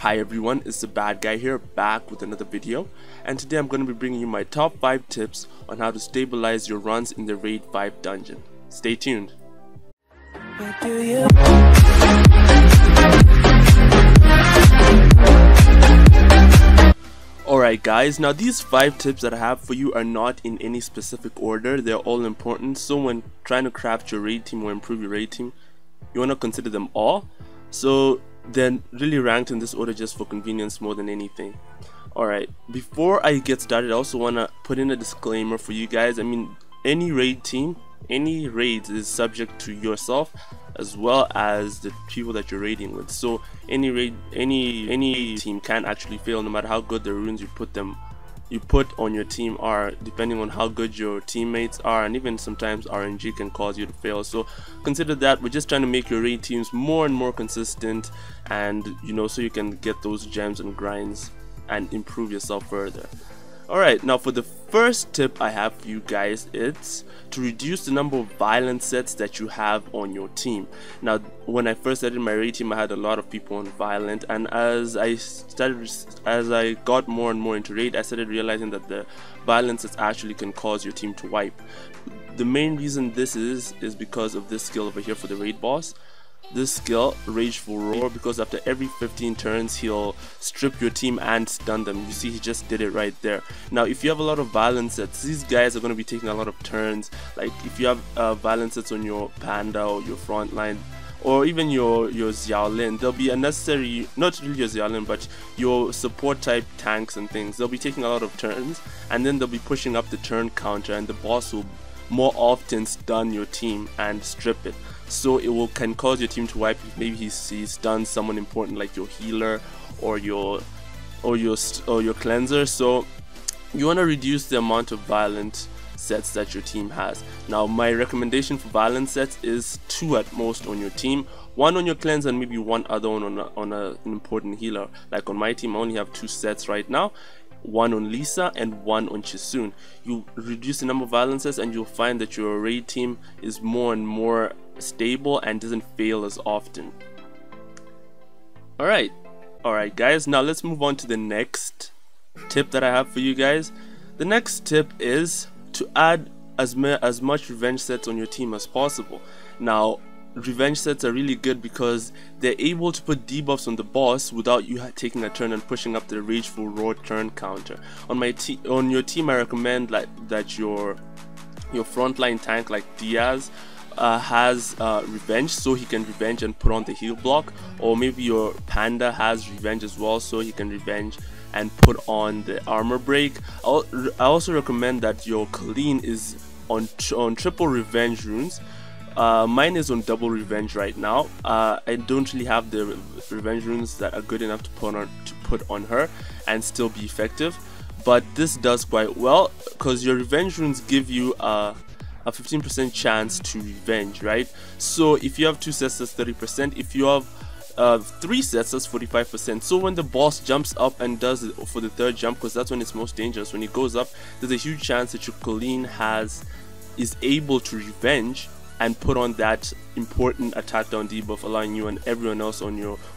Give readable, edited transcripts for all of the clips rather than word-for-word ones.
Hi everyone, it's the Bad Guy here, back with another video, and today I'm going to be bringing you my top 5 tips on how to stabilize your runs in the Raid 5 dungeon. Stay tuned. Alright guys, now these 5 tips that I have for you are not in any specific order, they're all important, so when trying to craft your raid team or improve your raid team, you want to consider them all. So they're really ranked in this order just for convenience more than anything. Alright, before I get started, I also want to put in a disclaimer for you guys. I mean, any raid team, any raids is subject to yourself as well as the people that you're raiding with. So any raid, any team can actually fail no matter how good the runes you put on your team are, depending on how good your teammates are, and even sometimes RNG can cause you to fail. So consider that. We're just trying to make your raid teams more and more consistent, and so you can get those gems and grinds and improve yourself further. Alright, now for the first tip I have for you guys, it's to reduce the number of violent sets that you have on your team. Now when I first started my raid team, I had a lot of people on violent, and as I got more and more into raid, I started realizing that the violent sets actually can cause your team to wipe. The main reason this is because of this skill over here for the raid boss. This skill, Rageful Roar, because after every 15 turns he'll strip your team and stun them. You see, he just did it right there. Now if you have a lot of violent sets, these guys are going to be taking a lot of turns. Like if you have violent sets on your Panda or your Frontline, or even your Xiaolin, they'll be unnecessary, not really your Xiaolin, but your support type tanks and things. They'll be taking a lot of turns, and then they'll be pushing up the turn counter, and the boss will more often stun your team and strip it. So it can cause your team to wipe if maybe he stuns someone important like your healer or your cleanser. So you want to reduce the amount of violent sets that your team has. Now my recommendation for violent sets is 2 at most on your team. 1 on your cleanser and maybe 1 other one on an important healer. Like on my team I only have 2 sets right now. 1 on Lisa and 1 on Chisun. You reduce the number of violent sets and you'll find that your raid team is more and more stable and doesn't fail as often. Alright guys, now let's move on to the next tip that I have for you guys. The next tip is to add as much revenge sets on your team as possible. Now revenge sets are really good because they're able to put debuffs on the boss without you taking a turn and pushing up the Rageful Roar turn counter. On your team I recommend that your frontline tank like Diaz has revenge, so he can revenge and put on the heal block, or maybe your Panda has revenge as well, so he can revenge and put on the armor break. I also recommend that your Colleen is on triple revenge runes. Mine is on double revenge right now. I don't really have the revenge runes that are good enough to put on her and still be effective, but this does quite well because your revenge runes give you a 15% chance to revenge, right? So if you have 2 sets, that's 30%. If you have 3 sets, that's 45%. So when the boss jumps up and does it for the 3rd jump, because that's when it's most dangerous, when he goes up, there's a huge chance that your Colleen is able to revenge and put on that important attack down debuff, allowing you and everyone else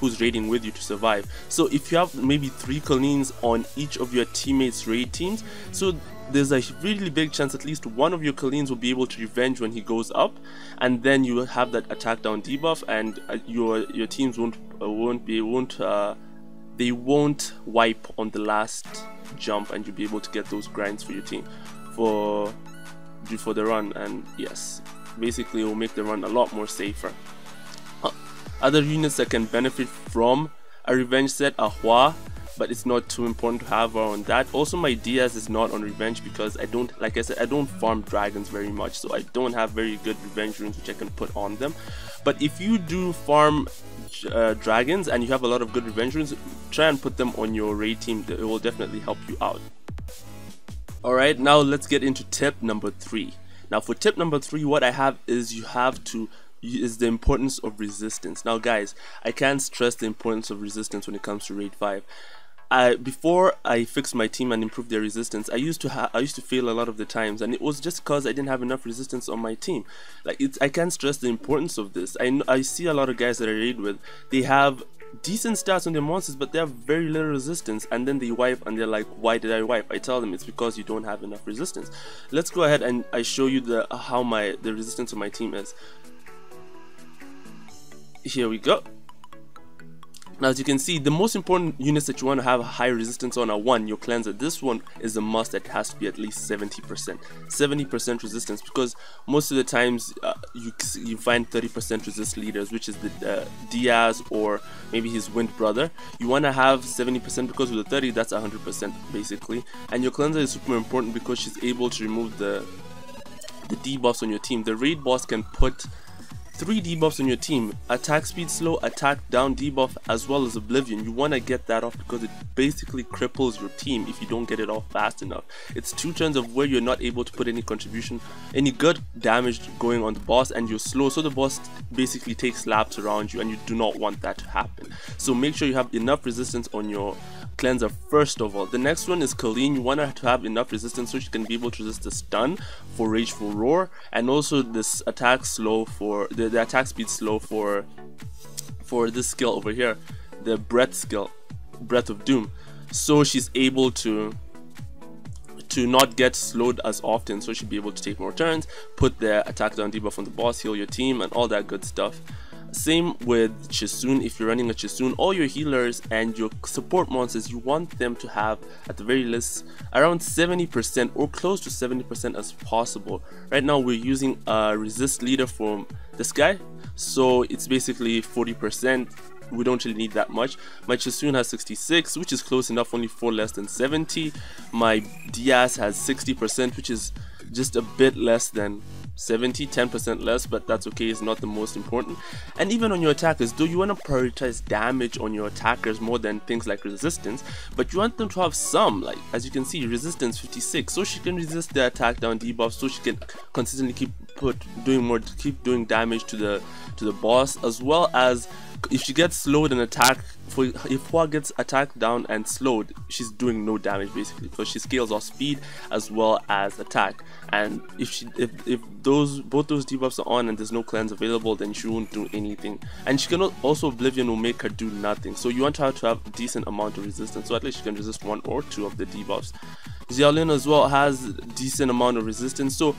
who's raiding with you to survive. So if you have maybe 3 Colleens on each of your teammates' raid teams, so there's a really big chance at least one of your Colleens will be able to revenge when he goes up, and then you will have that attack down debuff, and your teams won't wipe on the last jump, and you'll be able to get those grinds for your team before the run. And yes, basically it will make the run a lot more safer. Other units that can benefit from a revenge set are Hua, but it's not too important to have her on that. Also my Diaz is not on revenge because I don't farm dragons very much, so I don't have very good revenge runes which I can put on them. But if you do farm dragons and you have a lot of good revenge runes, try and put them on your raid team. It will definitely help you out. Alright, now let's get into tip number 3. Now for tip number 3, what I have is the importance of resistance. Now guys, I can't stress the importance of resistance when it comes to raid 5. Before I fixed my team and improved their resistance, I used to fail a lot of the times, and it was just because I didn't have enough resistance on my team. Like I can't stress the importance of this. I see a lot of guys that I raid with, they have decent stats on their monsters, but they have very little resistance, and then they wipe and they're like, why did I wipe? I tell them it's because you don't have enough resistance. Let's go ahead and I show you the resistance of my team is. Here we go. Now, as you can see, the most important units that you want to have high resistance on are one, your cleanser. This one is a must that has to be at least 70% resistance, because most of the times you find 30% resist leaders, which is the Diaz or maybe his Wind brother. You want to have 70% because with the 30, that's 100% basically. And your cleanser is super important because she's able to remove the debuffs on your team. The raid boss can put 3 debuffs on your team: attack speed slow, attack down debuff, as well as oblivion. You want to get that off because it basically cripples your team if you don't get it off fast enough. It's 2 turns of where you're not able to put any contribution, any good damage going on the boss, and you're slow, so the boss basically takes laps around you, and you do not want that to happen. So make sure you have enough resistance on your cleanser first of all. The next one is Colleen. You want to have enough resistance so she can be able to resist the stun for Rageful Roar, and also this attack slow for the attack speed slow for this skill over here, the breath skill, Breath of Doom, so she's able to not get slowed as often, so she'll be able to take more turns, put the attack down debuff on the boss, heal your team, and all that good stuff. Same with Chisun. If you're running a Chisun, all your healers and your support monsters, you want them to have at the very least around 70% or close to 70% as possible. Right now we're using a resist leader from this guy, so it's basically 40%. We don't really need that much. My Chisun has 66, which is close enough, only 4 less than 70. My Diaz has 60%, which is just a bit less than 70, 10% less, but that's okay, it's not the most important. And even on your attackers, though, you want to prioritize damage on your attackers more than things like resistance, but you want them to have some, like as you can see, resistance 56, so she can resist the attack down debuff, so she can consistently keep doing damage to the boss, as well as if she gets slowed and attack, if Hua gets attacked down and slowed, she's doing no damage basically, because she scales off speed as well as attack. And if both those debuffs are on and there's no cleanse available, then she won't do anything. And she can also, Oblivion will make her do nothing, so you want her to have a decent amount of resistance, so at least she can resist 1 or 2 of the debuffs. Xiaolin as well has a decent amount of resistance, so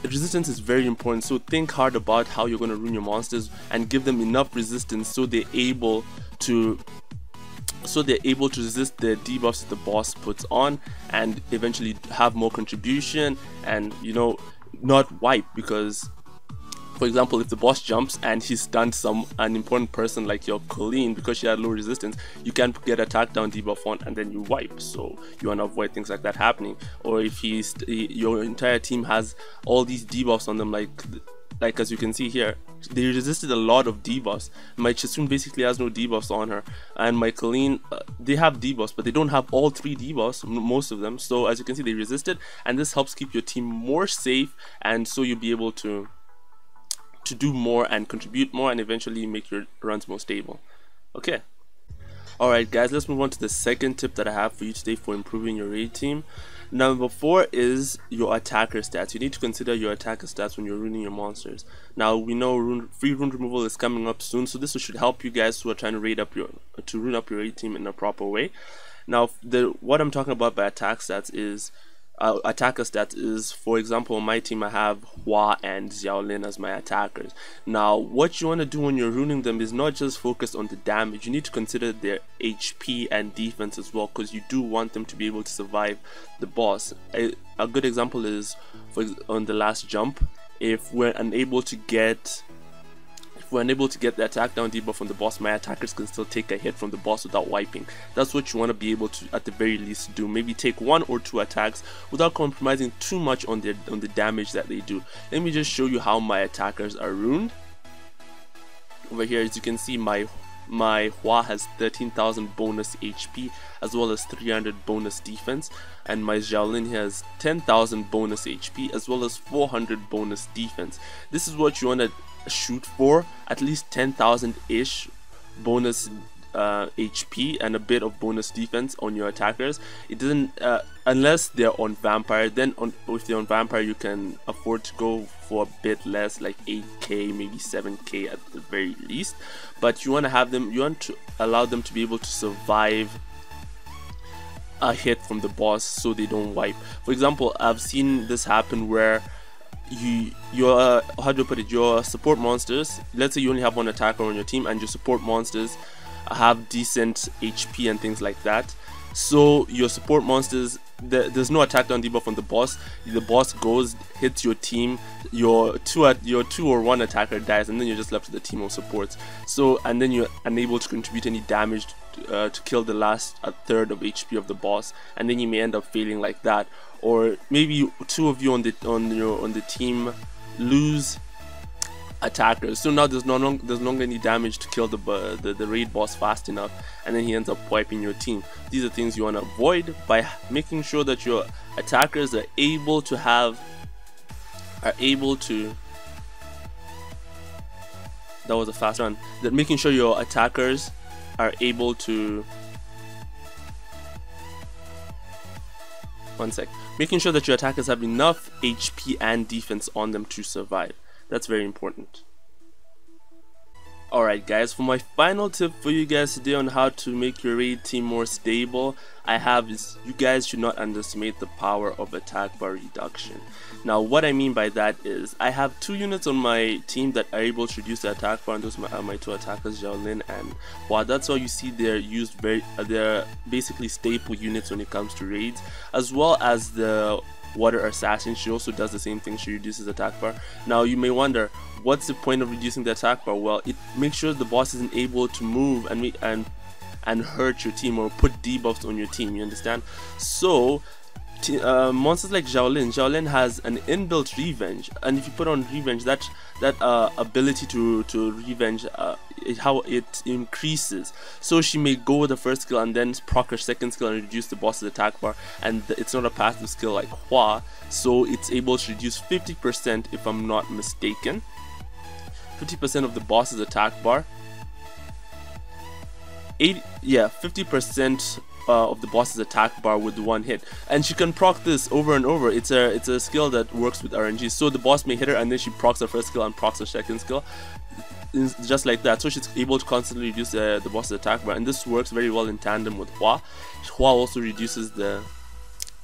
resistance is very important, so think hard about how you're going to rune your monsters and give them enough resistance so they're able to resist the debuffs that the boss puts on, and eventually have more contribution, and not wipe. Because for example, if the boss jumps and he stunned an important person like your Colleen because she had low resistance, you can get attack down debuff on and then you wipe, so you want to avoid things like that happening. Or if your entire team has all these debuffs on them, like as you can see here, they resisted a lot of debuffs. My Chisun basically has no debuffs on her, and my Colleen, they have debuffs, but they don't have all 3 debuffs, most of them. So as you can see, they resisted, and this helps keep your team more safe, and so you'll be able to do more and contribute more, and eventually make your runs more stable. Okay, alright guys, let's move on to the second tip that I have for you today for improving your raid team. Number 4 is your attacker stats. You need to consider your attacker stats when you're runing your monsters. Now we know free rune removal is coming up soon, so this should help you guys who are trying to rune up your raid team in a proper way. Now what I'm talking about by attacker stats is, for example, on my team I have Hua and Xiaolin as my attackers. Now what you want to do when you're ruining them is not just focus on the damage, you need to consider their HP and defense as well, because you do want them to be able to survive the boss. A good example is on the last jump, if we're unable to get the attack down debuff from the boss, my attackers can still take a hit from the boss without wiping. That's what you want to be able to at the very least do. Maybe take 1 or 2 attacks without compromising too much on the damage that they do. Let me just show you how my attackers are ruined. Over here, as you can see, my Hua has 13,000 bonus HP as well as 300 bonus defense, and my Xiaolin has 10,000 bonus HP as well as 400 bonus defense. This is what you want to shoot for, at least 10,000 ish bonus HP and a bit of bonus defense on your attackers. It doesn't unless they're on vampire. Then if they're on vampire, you can afford to go for a bit less, like 8k, maybe 7k at the very least. But you want to have them, you want to allow them to be able to survive a hit from the boss so they don't wipe. For example, I've seen this happen where your how do I put it, your support monsters, let's say you only have one attacker on your team and your support monsters have decent HP and things like that. So your support monsters, there's no attack down debuff on the boss. The boss goes, hits your team, your two or one attacker dies, and then you're just left with the team of supports. So, and then you're unable to contribute any damage to kill the last third of HP of the boss, and then you may end up failing like that. Or maybe two of you on the team lose attackers, so now there's no longer any damage to kill the raid boss fast enough, and then he ends up wiping your team. These are things you want to avoid by making sure that your attackers are able to that was a fast run. That making sure your attackers are able to making sure that your attackers have enough HP and defense on them to survive. That's very important. Alright guys, for my final tip for you guys today on how to make your raid team more stable, I have is you guys should not underestimate the power of attack bar reduction. Now what I mean by that is I have 2 units on my team that are able to reduce the attack bar, and those are my 2 attackers, Xiaolin and Hua. That's why you see they're basically staple units when it comes to raids, as well as the Water Assassin. She also does the same thing, she reduces attack bar. Now you may wonder, what's the point of reducing the attack bar? Well, it makes sure the boss isn't able to move and hurt your team or put debuffs on your team, you understand? So monsters like Xiaolin has an inbuilt revenge, and if you put on revenge, that ability to revenge, how it increases. So she may go with the first skill and then proc her second skill and reduce the boss's attack bar, and it's not a passive skill like Hua, so it's able to reduce 50%, if I'm not mistaken, 50% of the boss's attack bar. 50% of the boss's attack bar with 1 hit, and she can proc this over and over. It's a skill that works with RNG, so the boss may hit her and then she procs her first skill and procs her second skill, just like that. So she's able to constantly reduce the boss's attack bar, and this works very well in tandem with Hua. Hua also reduces the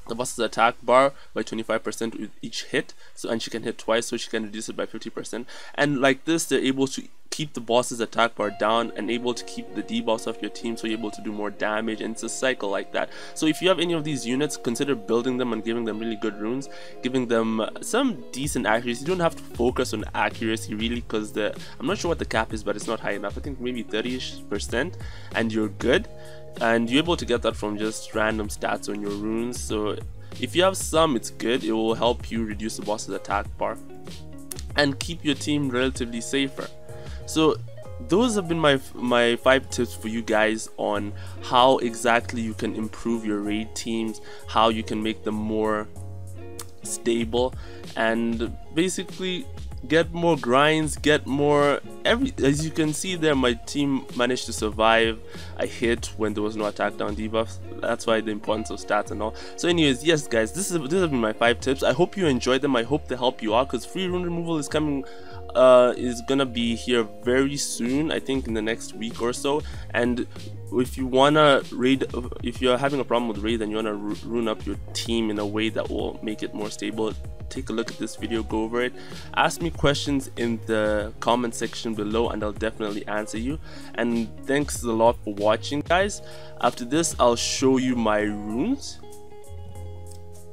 boss's attack bar by 25% with each hit, so, and she can hit twice, so she can reduce it by 50%. And like this, they're able to keep the boss's attack bar down and able to keep the debuffs of your team, so you're able to do more damage, and it's a cycle like that. So if you have any of these units, consider building them and giving them really good runes, giving them some decent accuracy. You don't have to focus on accuracy really, because I'm not sure what the cap is, but it's not high enough. I think maybe 30% and you're good, and you're able to get that from just random stats on your runes. So if you have some, it's good. It will help you reduce the boss's attack bar and keep your team relatively safer. So those have been my 5 tips for you guys on how exactly you can improve your raid teams, how you can make them more stable, and basically get more grinds, get more as you can see there, my team managed to survive a hit when there was no attack down debuffs. That's why the importance of stats and all. So anyways, yes guys, this have been my 5 tips. I hope you enjoyed them. I hope they help you out, because free rune removal is coming, is gonna be here very soon, I think in the next week or so. And if you wanna raid, if you're having a problem with raid and you wanna rune up your team in a way that will make it more stable, take a look at this video, go over it, ask me questions in the comment section below, and I'll definitely answer you. And thanks a lot for watching guys. After this, I'll show you my runes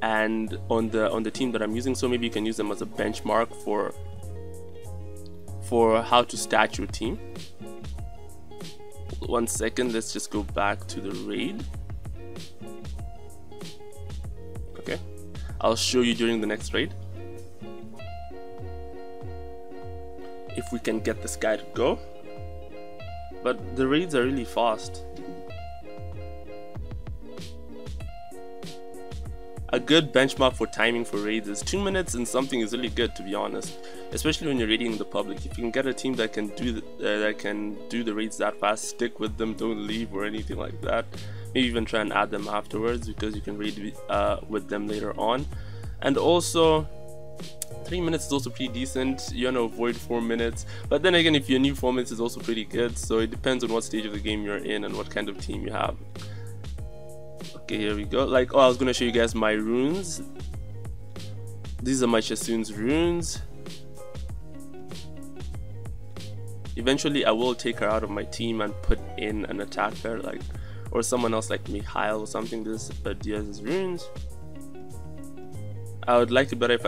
and on the team that I'm using, so maybe you can use them as a benchmark for how to stat your team. 1 second, let's just go back to the raid. Okay, I'll show you during the next raid if we can get this guy to go, but the raids are really fast. a good benchmark for timing for raids is 2 minutes, and something is really good, to be honest, especially when you're raiding the public. If you can get a team that can do the raids that fast, stick with them, don't leave or anything like that. Maybe even try and add them afterwards, because you can raid with them later on. And also 3 minutes is also pretty decent. You want to avoid 4 minutes, but then again, if you're new, 4 minutes is also pretty good. So it depends on what stage of the game you're in and what kind of team you have. Okay, here we go. Like, I was gonna show you guys my runes. These are my Chasun's runes. Eventually I will take her out of my team and put in an attacker, like, or someone else like Mikhail or something. This Diaz's runes. I would like it better if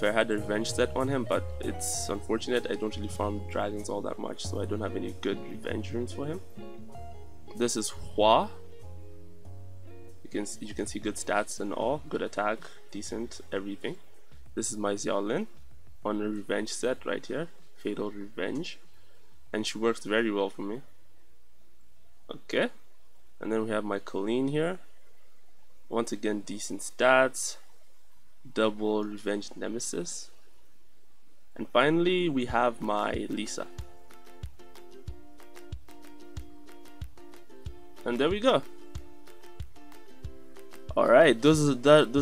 I had a revenge set on him, but it's unfortunate I don't really farm dragons all that much, so I don't have any good revenge runes for him. This is Hua. You can see good stats and all, good attack, decent everything. This is my Xiaolin on a revenge set right here, Fatal Revenge, and she works very well for me. Okay, and then we have my Colleen here. Once again, decent stats, double revenge nemesis, and finally we have my Lisa. And there we go. Alright, that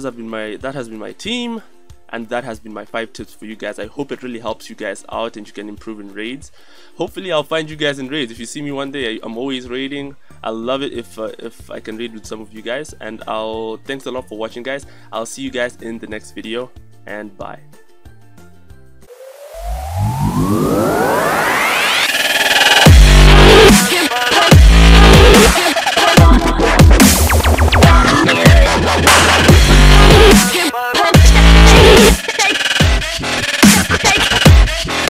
has been my team, and that has been my 5 tips for you guys. I hope it really helps you guys out and you can improve in raids. Hopefully I'll find you guys in raids. If you see me one day, I'm always raiding. I'll love it if I can raid with some of you guys. And thanks a lot for watching, guys. I'll see you guys in the next video, and bye.